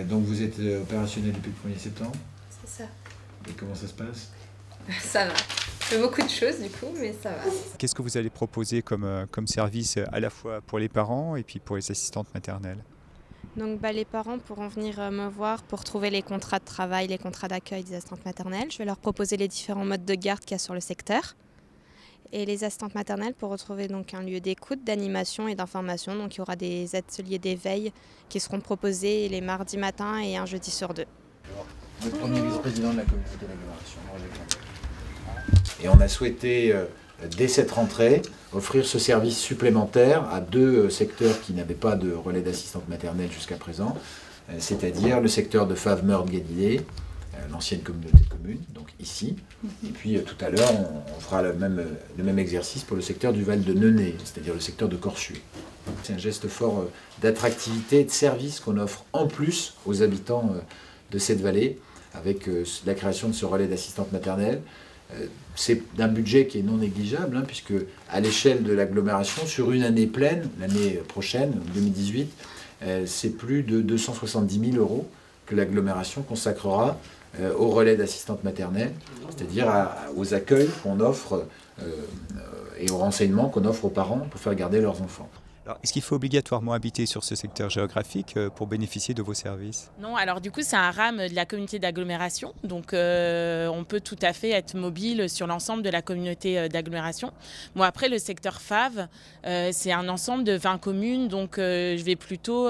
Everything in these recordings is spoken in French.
Donc vous êtes opérationnel depuis le 1er septembre. C'est ça. Et comment ça se passe? Ça va. Je fais beaucoup de choses du coup, mais ça va. Qu'est-ce que vous allez proposer comme service à la fois pour les parents et puis pour les assistantes maternelles? Donc les parents pourront venir me voir pour trouver les contrats de travail, les contrats d'accueil des assistantes maternelles. Je vais leur proposer les différents modes de garde qu'il y a sur le secteur. Et les assistantes maternelles pour retrouver donc un lieu d'écoute, d'animation et d'information. Donc il y aura des ateliers d'éveil qui seront proposés les mardis matins et un jeudi sur 2. Le premier vice-président de la communauté d'agglomération. Et on a souhaité, dès cette rentrée, offrir ce service supplémentaire à 2 secteurs qui n'avaient pas de relais d'assistante maternelle jusqu'à présent, c'est-à-dire le secteur de Favre-Meurthe-Galilée, l'ancienne communauté de communes, donc ici, et puis tout à l'heure on fera le même exercice pour le secteur du Val de Nenay, c'est-à-dire le secteur de Corchuet. C'est un geste fort d'attractivité et de service qu'on offre en plus aux habitants de cette vallée, avec la création de ce relais d'assistante maternelle. C'est d'un budget qui est non négligeable, puisque à l'échelle de l'agglomération, sur une année pleine, l'année prochaine, 2018, c'est plus de 270 000 € que l'agglomération consacrera au relais d'assistante maternelle, c'est-à-dire aux accueils qu'on offre et aux renseignements qu'on offre aux parents pour faire garder leurs enfants. Est-ce qu'il faut obligatoirement habiter sur ce secteur géographique pour bénéficier de vos services? Non, alors du coup c'est un RAM de la communauté d'agglomération, donc on peut tout à fait être mobile sur l'ensemble de la communauté d'agglomération. Bon, après le secteur Favre, c'est un ensemble de 20 communes, donc je vais plutôt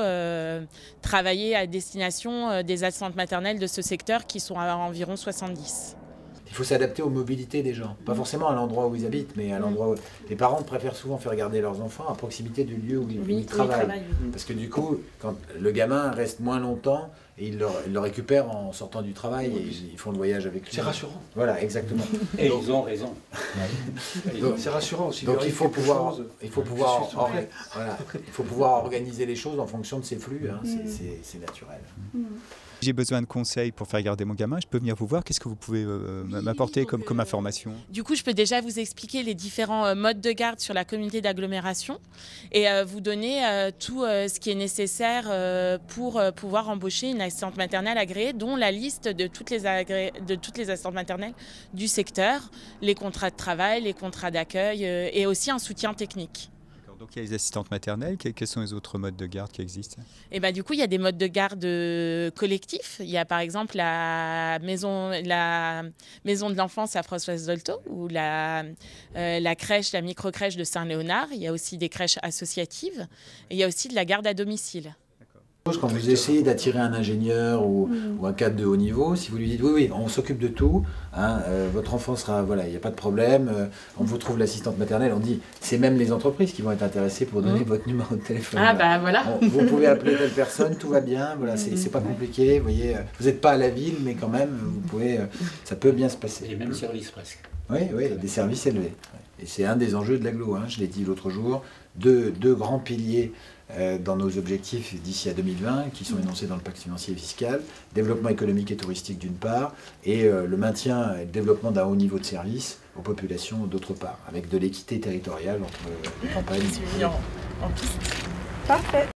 travailler à destination des assistantes maternelles de ce secteur qui sont à environ 70. Il faut s'adapter aux mobilités des gens, pas forcément à l'endroit où ils habitent, mais à l'endroit où... Les parents préfèrent souvent faire garder leurs enfants à proximité du lieu où ils travaillent. Parce que du coup, quand le gamin reste moins longtemps, et ils le récupèrent en sortant du travail et ils font le voyage avec lui. C'est rassurant. Voilà, exactement. Et ils ont raison. C'est rassurant aussi. Donc il faut pouvoir organiser les choses en fonction de ces flux, c'est naturel. J'ai besoin de conseils pour faire garder mon gamin, je peux venir vous voir. Qu'est-ce que vous pouvez m'apporter comme information? Du coup, je peux déjà vous expliquer les différents modes de garde sur la communauté d'agglomération et vous donner tout ce qui est nécessaire pour pouvoir embaucher une assistante maternelle agréée, dont la liste de toutes les assistantes maternelles du secteur, les contrats de travail, les contrats d'accueil et aussi un soutien technique. Donc il y a les assistantes maternelles, quels sont les autres modes de garde qui existent? Et du coup, il y a des modes de garde collectifs. Il y a par exemple la maison de l'enfance à Françoise-Dolto ou la crèche, la micro-crèche de Saint-Léonard. Il y a aussi des crèches associatives et il y a aussi de la garde à domicile. Quand vous essayez d'attirer un ingénieur ou un cadre de haut niveau, si vous lui dites oui, on s'occupe de tout, votre enfant sera, voilà, il n'y a pas de problème, on vous trouve l'assistante maternelle, on dit, c'est même les entreprises qui vont être intéressées pour donner votre numéro de téléphone. Voilà. Vous pouvez appeler telle personne, tout va bien, voilà, c'est pas compliqué, vous voyez, vous n'êtes pas à la ville, mais quand même, vous pouvez, ça peut bien se passer. Les mêmes services presque. Oui, des services élevés. Et c'est un des enjeux de l'agglo, je l'ai dit l'autre jour, deux grands piliers dans nos objectifs d'ici à 2020, qui sont énoncés dans le pacte financier et fiscal, développement économique et touristique d'une part, et le maintien et le développement d'un haut niveau de service aux populations d'autre part, avec de l'équité territoriale entre les campagnes. En piste. Parfait.